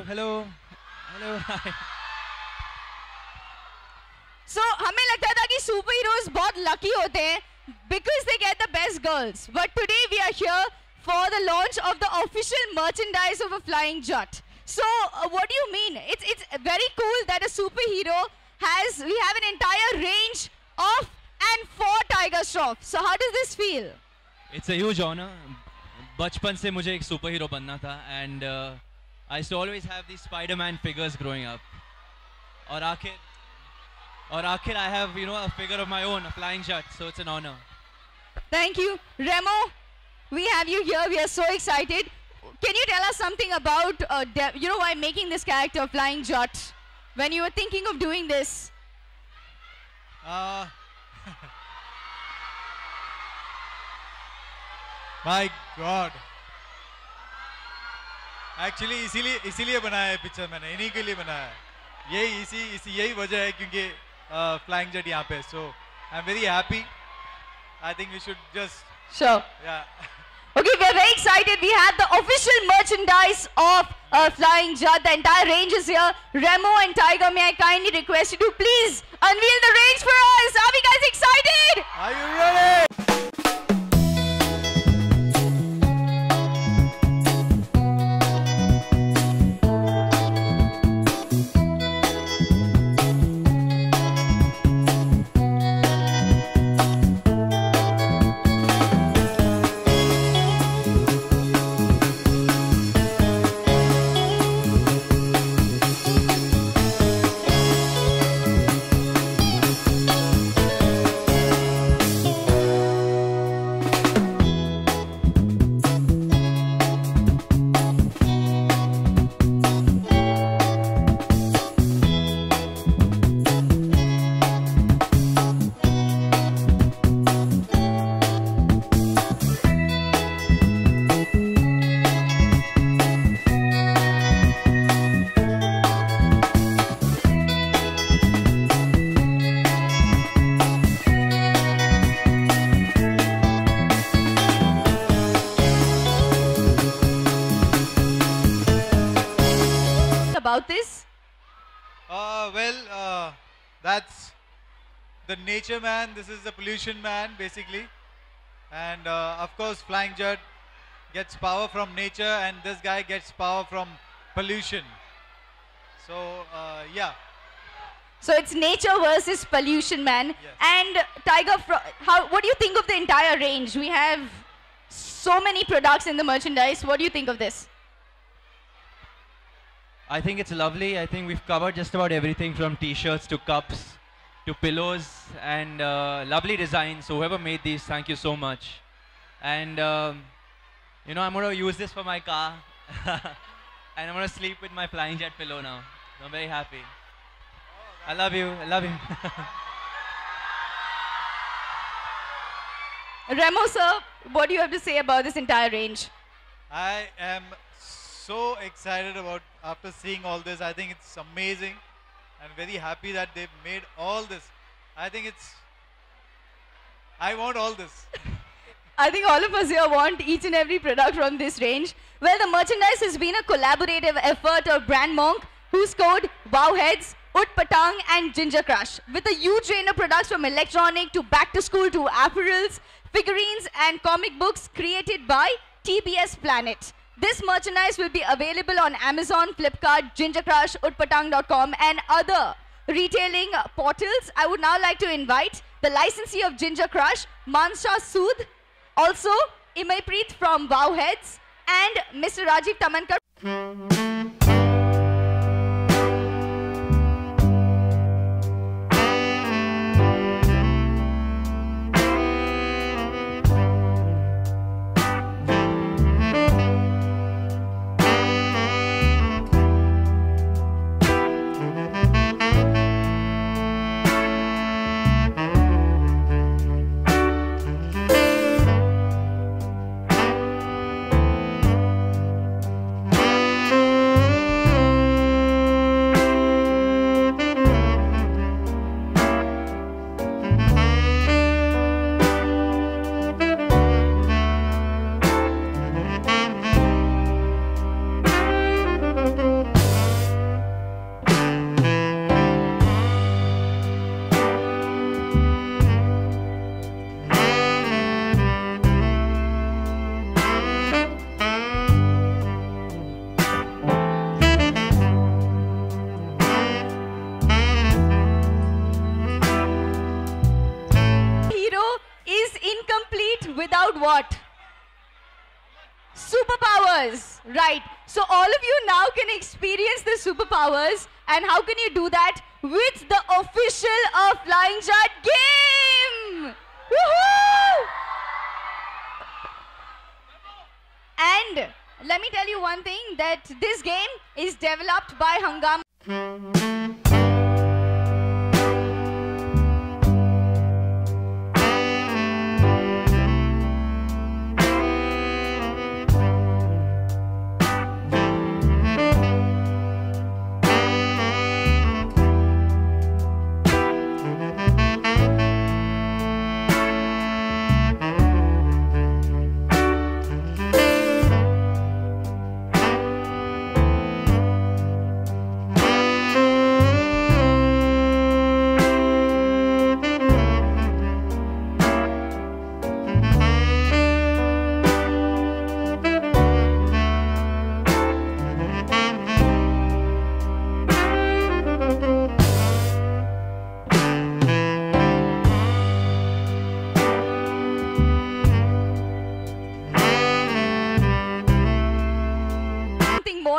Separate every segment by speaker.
Speaker 1: hello, hello. Hi.
Speaker 2: So हमें लगता था कि सुपर हीरोज बहुत लकी होते हैं because they get the best girls. But today we are here for the launch of the official merchandise of a flying jet. So what do you mean? It's very cool that a superhero we have an entire range of and for Tiger Shroff. So how does this feel?
Speaker 1: It's a huge honor. बचपन से मुझे एक super hero बनना था and I used to always have these Spider-Man figures growing up. और आखिर I have a figure of my own, a flying jet, so it's an honor.
Speaker 2: Thank you, Remo. We have you here. We are so excited. Can you tell us something about why making this character flying jet? When you were thinking of doing this?
Speaker 3: My God. Actually इसीलिए बनाया है picture मैंने इन्हीं के लिए बनाया है यही वजह है क्योंकि flying jet यहाँ पे so I'm very happy. I think we should just
Speaker 2: sure
Speaker 3: yeah.
Speaker 2: Okay, we're very excited. We have the official merchandise of Flying Jet. The entire range is here. Remo and Tiger, may I kindly request you to please unveil the range for us. Are we guys excited?
Speaker 3: Are you ready?
Speaker 2: About this?
Speaker 3: That's the nature man. This is the pollution man, basically. And of course, Flying Jet gets power from nature, and this guy gets power from pollution. So, yeah.
Speaker 2: So it's nature versus pollution man.
Speaker 3: Yes.
Speaker 2: And Tiger, what do you think of the entire range? We have so many products in the merchandise. What do you think of this?
Speaker 1: I think it's lovely. I think we've covered just about everything from t-shirts to cups to pillows and lovely designs. So whoever made these, thank you so much. And I'm going to use this for my car. And I'm going to sleep with my flying jet pillow now. So I'm very happy. I love you. I love you.
Speaker 2: Remo sir, what do you have to say about this entire range?
Speaker 3: I am so excited about after seeing all this. I think it's amazing and very happy that they've made all this. I want all this.
Speaker 2: I think all of us here want each and every product from this range. Well, the merchandise has been a collaborative effort of Brand Monk, who's code Wowheads, Ut Patang and Ginger Crush, with a huge range of products from electronic to back to school to apparels, figurines and comic books created by TBS Planet. This merchandise will be available on Amazon, Flipkart, Gingercrush, Utpatang.com and other retailing portals. I would now like to invite the licensee of Ginger Crush, Mansha Sood, also Imaipreet from Wowheads and Mr. Rajiv Tamankar. superpowers. Right. So all of you now can experience the superpowers. And how can you do that? With the official of Flying Jut game! Woohoo! And let me tell you one thing, that this game is developed by Hungama.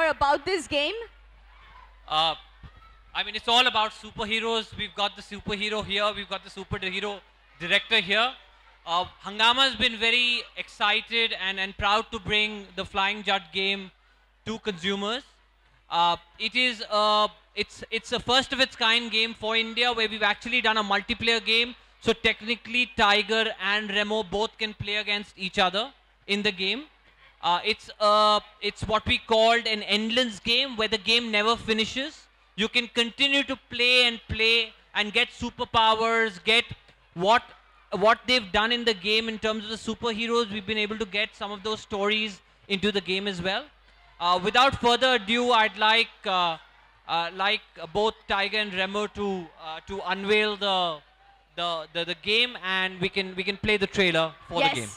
Speaker 2: About this game?
Speaker 4: I mean, it's all about superheroes. We've got the superhero here. We've got the superhero director here. Hungama has been very excited and proud to bring the Flying Jut game to consumers. It's a first of its kind game for India, where we've actually done a multiplayer game. So technically, Tiger and Remo both can play against each other in the game. It's what we called an endless game, where the game never finishes. You can continue to play and get superpowers, get what they've done in the game in terms of the superheroes. We've been able to get some of those stories into the game as well. Without further ado, I'd like both Tiger and Remo to unveil the game, and we can play the trailer for the game.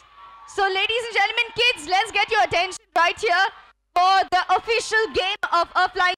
Speaker 2: So ladies and gentlemen, kids, let's get your attention right here for the official game of a Flying.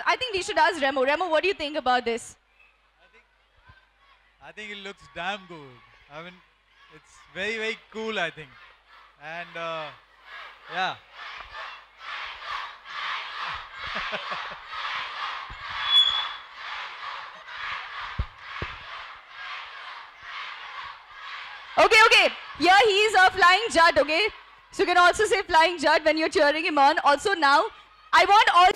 Speaker 2: I think we should ask Remo. Remo, what do you think about this?
Speaker 3: I think it looks damn good. I mean, it's very, very cool, I think. And yeah.
Speaker 2: Okay. Here he is a Flying Jut, okay? So you can also say Flying Jut when you're cheering him on. Also now, I want all...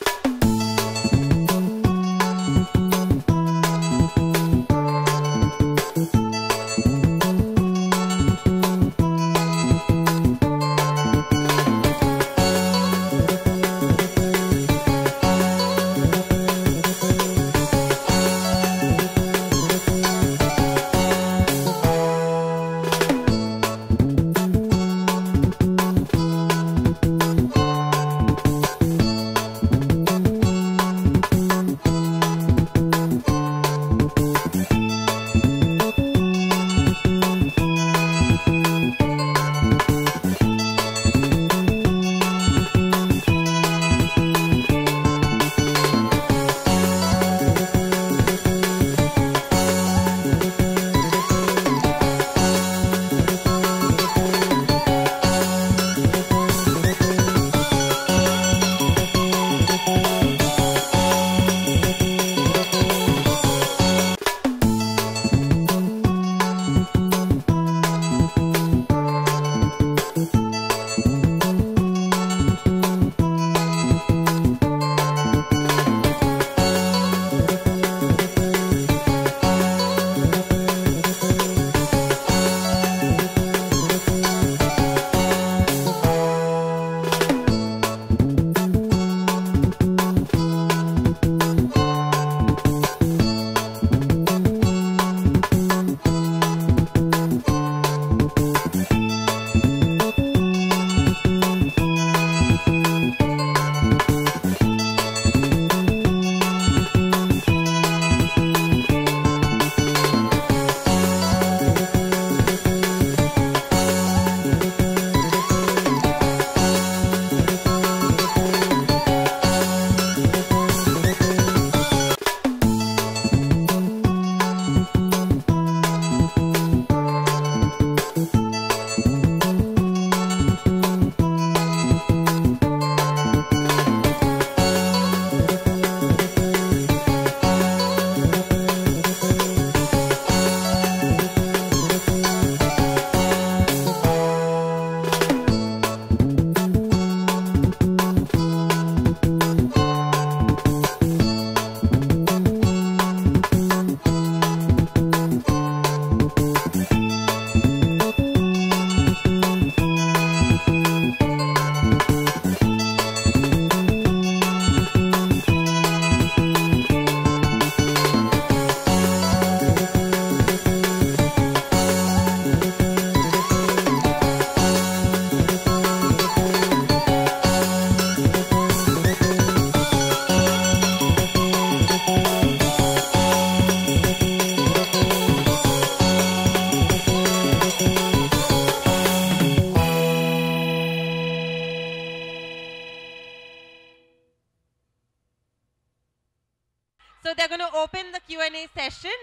Speaker 5: Q&A session.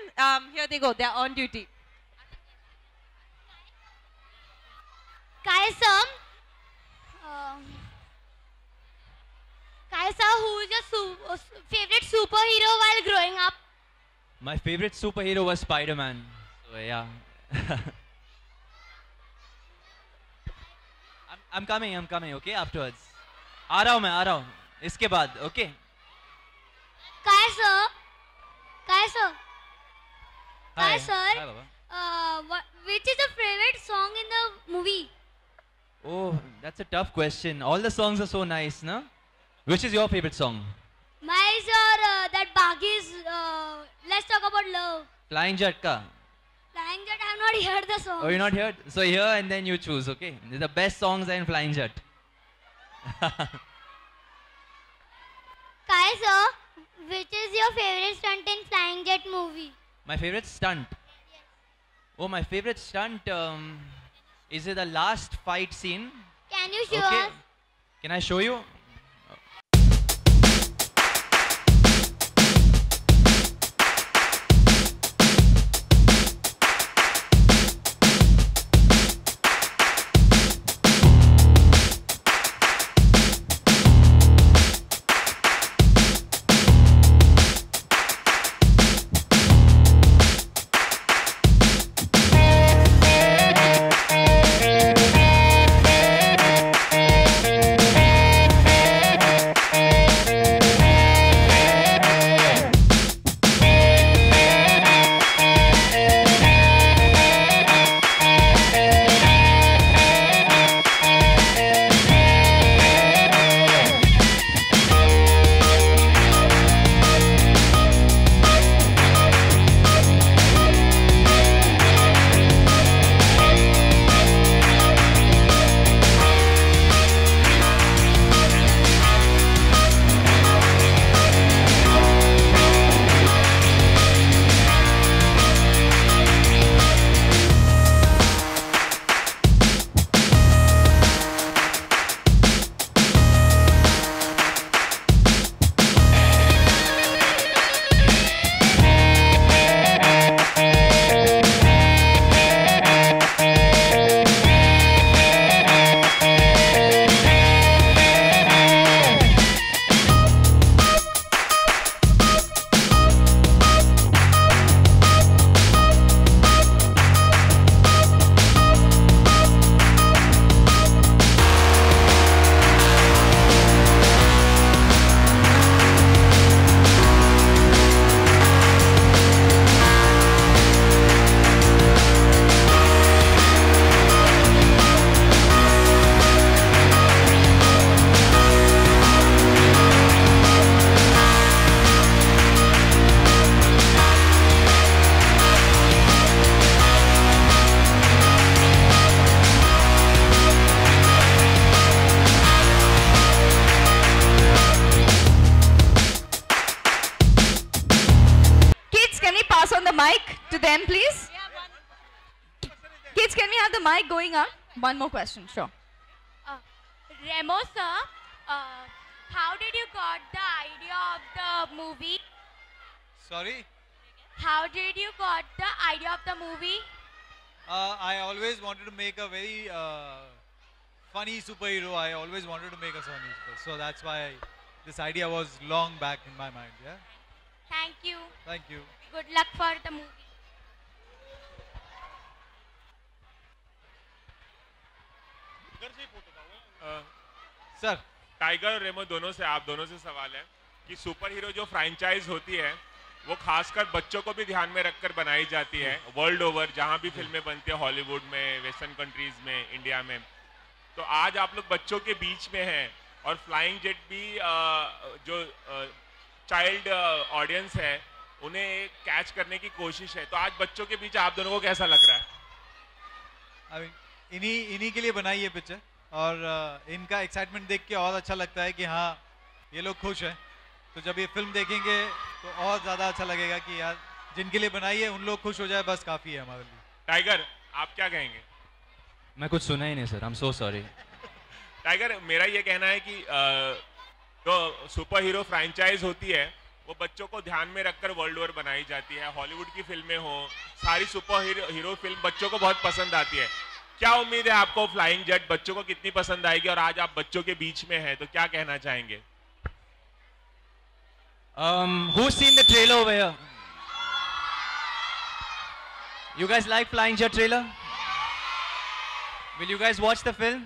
Speaker 5: Here they go. They're on duty.
Speaker 6: Kaisam, Kaisa, who is your favorite superhero while growing up?
Speaker 1: My favorite superhero was Spider-Man. So yeah. I'm coming, okay, afterwards. आ रहा हूँ, इसके बाद, okay?
Speaker 6: Kaisa,
Speaker 1: Hi,
Speaker 6: Kaisa,
Speaker 1: hi, Baba.
Speaker 6: which is your favorite song in the movie?
Speaker 1: Oh, that's a tough question. All the songs are so nice, no? Which is your favorite song?
Speaker 6: Mine is your that Baghi's Let's Talk About Love.
Speaker 1: Flying Jet ka?
Speaker 6: Flying Jet, I have not heard the song.
Speaker 1: Oh, you not heard? So here and then you choose, okay? The best songs are in Flying Jet.
Speaker 6: Kaisa, which is your favorite stunt in Flying Jet movie?
Speaker 1: My favorite stunt? Oh, my favorite stunt is it the last fight scene?
Speaker 6: Can you show
Speaker 1: Okay.
Speaker 6: us?
Speaker 1: Can I show you?
Speaker 2: them, please? Kids, can we have the mic going up? One more question, sure.
Speaker 6: Remo sir, how did you got the idea of the movie?
Speaker 3: Sorry?
Speaker 6: How did you got the idea of the movie?
Speaker 3: I always wanted to make a very funny superhero. I always wanted to make a funny superhero. So that's why this idea was long back in my mind. Yeah.
Speaker 6: Thank you.
Speaker 3: Thank you.
Speaker 6: Good luck for the movie.
Speaker 3: Sir.
Speaker 7: Tiger और रेमो दोनों से आप दोनों से सवाल है कि super hero जो फ्रेंचाइज होती है वो खासकर बच्चों को भी ध्यान में रखकर बनाई जाती है वर्ल्ड ओवर जहां भी फिल्में बनती है हॉलीवुड में वेस्टर्न कंट्रीज में इंडिया में तो आज आप लोग बच्चों के बीच में हैं और फ्लाइंग जेट भी जो चाइल्ड ऑडियंस है उन्हें कैच करने की कोशिश है तो आज बच्चों के बीच आप दोनों को कैसा लग रहा है
Speaker 3: इन्हीं के लिए बनाई है पिक्चर और इनका एक्साइटमेंट देख के और अच्छा लगता है कि हाँ ये लोग खुश हैं तो जब ये फिल्म देखेंगे तो और ज़्यादा अच्छा लगेगा कि यार जिनके लिए बनाई है उन लोग खुश हो जाए बस काफ़ी है हमारे लिए
Speaker 7: टाइगर आप क्या कहेंगे
Speaker 1: मैं कुछ सुना ही नहीं sir I am so sorry
Speaker 7: tiger मेरा ये कहना है कि जो सुपर हीरो फ्रेंचाइज होती है वो बच्चों को ध्यान में रखकर वर्ल्ड ओवर बनाई जाती है। हॉलीवुड की फिल्में हो, सारी सुपर हीरो फिल्म बच्चों को बहुत पसंद आती है। क्या उम्मीद है आपको फ्लाइंग जट बच्चों को कितनी पसंद आएगी, और आज आप बच्चों के बीच में हैं तो क्या कहना चाहेंगे?
Speaker 1: Who's seen the trailer over here? You guys like Flying Jet trailer? Will you guys watch the film?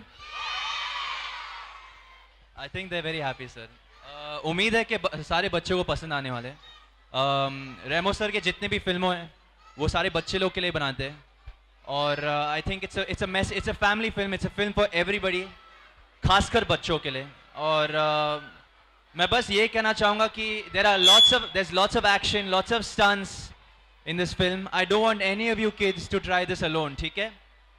Speaker 1: I think they're very happy, sir. उम्मीद है कि सारे बच्चों को पसंद आने वाले हैं। रेमो सर के जितने भी फिल्मों हैं वो सारे बच्चे लोग के लिए बनाते हैं, और I think it's a family film, it's a film for everybody, खासकर बच्चों के लिए। और मैं बस ये कहना चाहूँगा कि there's lots of action, lots of stunts in this film. I don't want any of you kids to try this alone, ठीक है?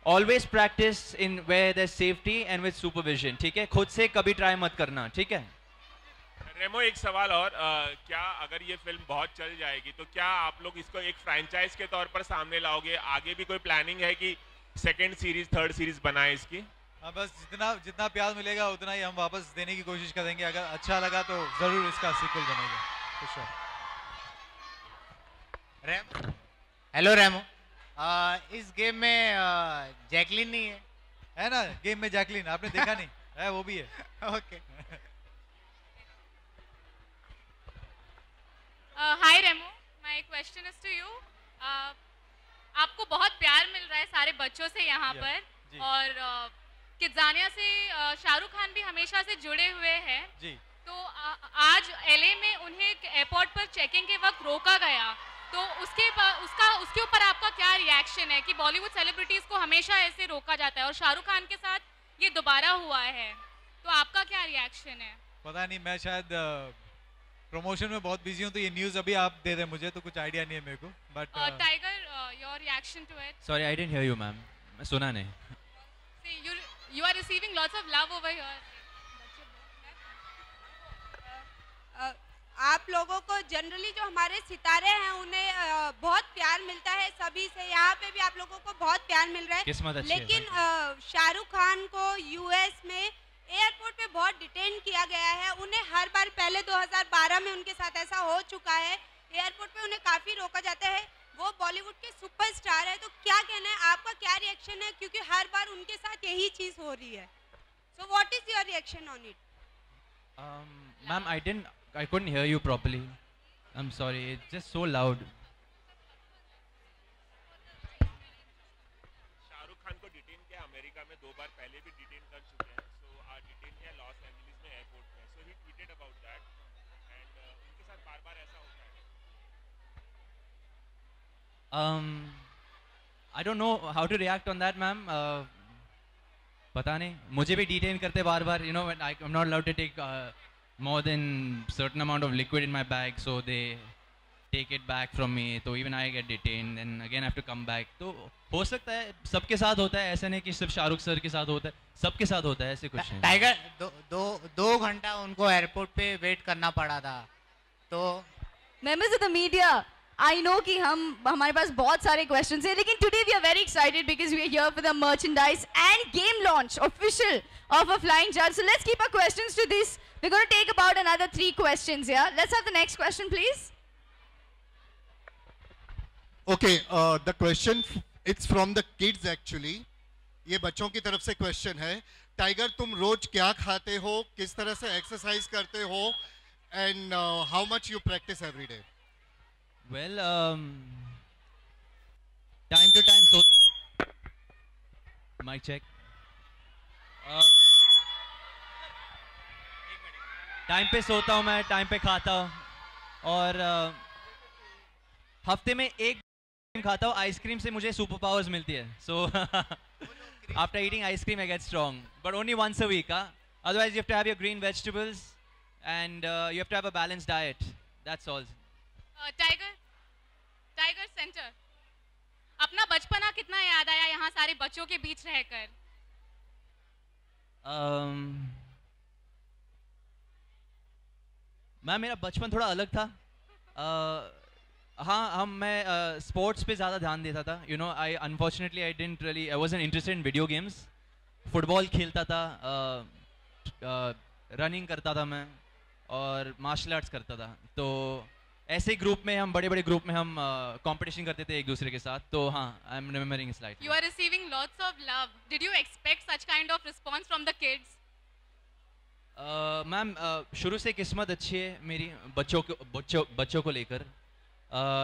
Speaker 1: Always practice in where there's safety and with supervision, ठीक है? खुद से कभी ट्राई मत करना, ठीक है?
Speaker 7: रेमो, एक सवाल और, क्या अगर ये फिल्म बहुत चल जाएगी तो क्या आप लोग इसको एक फ्रैंचाइज के तौर पर सामने लाओगे? आगे भी कोई प्लानिंग है कि सेकंड सीरीज, थर्ड सीरीज बनाए इसकी?
Speaker 3: हाँ, बस जितना प्यार मिलेगा उतना ही हम वापस देने की कोशिश करेंगे। अगर अच्छा लगा तो जरूर इसका सीक्वल बनेगा, for sure।
Speaker 8: हेलो रेमो, इस गेम में जैकलिन नहीं है
Speaker 3: ना? गेम में जैकलिन आपने देखा नहीं है? वो भी है।
Speaker 8: Okay.
Speaker 6: Hi Remo, my question is to you. आपको बहुत प्यार मिल रहा है सारे बच्चों से यहाँ पर, और किड्जानिया से शाहरुख खान भी हमेशा से जुड़े हुए हैं
Speaker 3: जी।
Speaker 6: तो आज एलए में उन्हें एक एयरपोर्ट पर चेकिंग के वक्त रोका गया, तो उसके ऊपर आपका क्या रिएक्शन है कि बॉलीवुड सेलिब्रिटीज को हमेशा ऐसे रोका जाता है और शाहरुख खान के साथ ये दोबारा हुआ है, तो आपका क्या रिएक्शन है?
Speaker 3: पता नहीं, मैं शायद प्रमोशन में बहुत बिजी हूँ, तो ये न्यूज़ अभी आप दे रहे मुझे, तो कुछ आइडिया नहीं है मेरे को। But
Speaker 6: Tiger, your reaction to it?
Speaker 1: Sorry, I didn't hear you, ma'am. मैं सुना नहीं।
Speaker 6: See, you are receiving lots of love over here.
Speaker 9: आप लोगों को जनरली जो हमारे सितारे हैं उन्हें बहुत प्यार मिलता है सभी से, यहाँ पे भी आप लोगों को बहुत प्यार मिल रहा है, लेकिन शाहरुख खान को यूएस में एयरपोर्ट पे बहुत डिटेन किया गया है। उन्हें हर बार, पहले 2012 में उनके साथ ऐसा हो चुका है, एयरपोर्ट पे उन्हें काफ़ी रोका जाता है। वो बॉलीवुड के सुपरस्टार है, तो क्या कहना है आपका, क्या रिएक्शन है? क्योंकि हर बार उनके साथ यही चीज़ हो रही है। So what is your reaction on it?
Speaker 1: Ma'am, I couldn't hear you properly. I'm sorry, it's just so loud.
Speaker 7: Shahrukh Khan को डिटेन किया अमेरिका में, 2 बार पहले भी डिटेन कर चुके हैं। सो डिटेन किया लॉस एंजलिस में एयरपोर्ट में। सो he tweeted about that, and उनके साथ बार-बार ऐसा होता है।
Speaker 1: I don't know how to react on that, ma'am. पता नहीं, मुझे भी डिटेन करते बार-बार, you know, I'm not allowed to take more than certain amount of liquid in my bag, so they take it back from me, तो even I get detained and again I have to come back। तो हो सकता है सबके साथ होता है, ऐसा नहीं कि सिर्फ शाहरुख सर के साथ होता है, सबके साथ होता है, ऐसे कुछ नहीं।
Speaker 8: टाइगर, दो घंटा उनको एयरपोर्ट पे वेट करना पड़ा था, तो
Speaker 2: Members of the media, I know कि हमारे पास बहुत सारे questions हैं, लेकिन today we are very excited because we are here for the merchandise and game launch official of a Flying Jet. So let's keep our questions to this. We're going to take about another 3 questions here. Let's have the next question, please.
Speaker 10: Okay, the question it's from the kids actually. ये बच्चों की तरफ से question है। Tiger, तुम रोज क्या खाते हो, किस तरह से एक्सरसाइज करते हो, and how much you practice every day?
Speaker 1: Well, time to time, so mic check. Time पे सोता हूँ मैं, टाइम पे खाता हूँ, और हफ्ते में एक खाता हूँ। आइसक्रीम से मुझे सुपर पावर्स मिलती है, so after eating ice cream I get strong, but only once a week. Otherwise you have to have your green vegetables and you have to have a balanced diet, that's all.
Speaker 6: Tiger centre, अपना बचपना कितना याद आया यहाँ सारे बच्चों के बीच रहकर?
Speaker 1: मैम, मेरा बचपन थोड़ा अलग था। हाँ, मैं स्पोर्ट्स पे ज़्यादा ध्यान देता था। You know, I wasn't interested in video games. Football खेलता था, रनिंग करता था मैं, और मार्शल आर्ट्स करता था। तो ऐसे ग्रुप में हम बड़े ग्रुप में हम कंपटीशन करते थे एक दूसरे के साथ। तो हाँ, I am remembering slide.
Speaker 6: You are receiving lots of love. Did you expect such kind of response from the kids?
Speaker 1: Ma'am शुरू से किस्मत अच्छी है मेरी बच्चों को लेकर।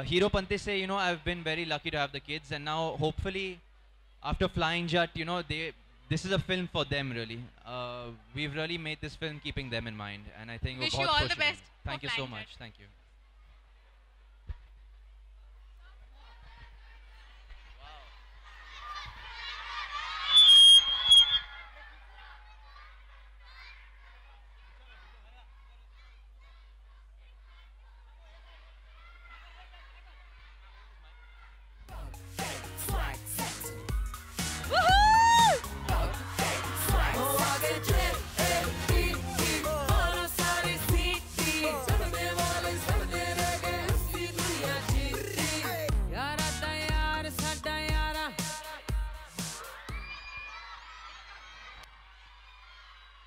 Speaker 1: हीरोपंती से I have been very lucky to have the kids and now hopefully after Flying Jatt this is a film for them really. We've really made this film keeping them in mind and I think
Speaker 6: wish you all the best.
Speaker 1: Thank you so much. Thank you.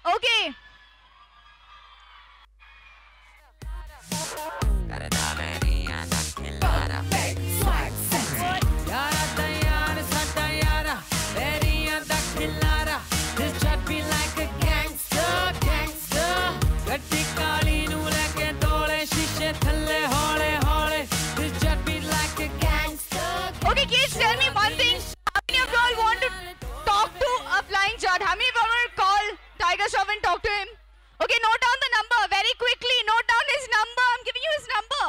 Speaker 2: Okay. Okay, kids, tell me one thing. How many of you all want to talk to a flying judge? How many of you all will call Tiger Shroff and talk to him? Okay, note down the number very quickly. Note down his number. I'm giving you his number.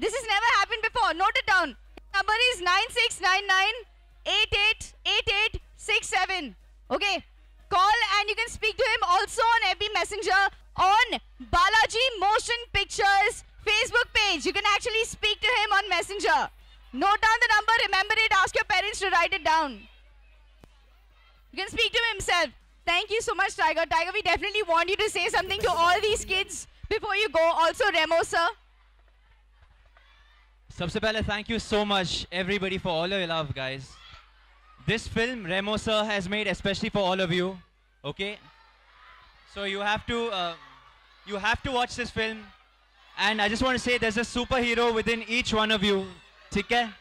Speaker 2: This has never happened before. Note it down. His number is 9699888867. Okay, call and you can speak to him also on FB Messenger on Balaji Motion Pictures Facebook page. You can actually speak to him on Messenger. Note down the number, remember it, ask your parents to write it down. You can speak to him himself. Thank you so much, Tiger. Tiger, we definitely want you to say something to all these kids before you go. Also, Remo, sir.
Speaker 1: सबसे पहले thank you so much everybody for all your love, guys. This film Remo sir has made especially for all of you. Okay, so you have to watch this film, and I just want to say there's a superhero within each one of you. ठीक है?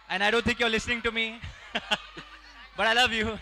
Speaker 1: And I don't think you're listening to me, but I love you.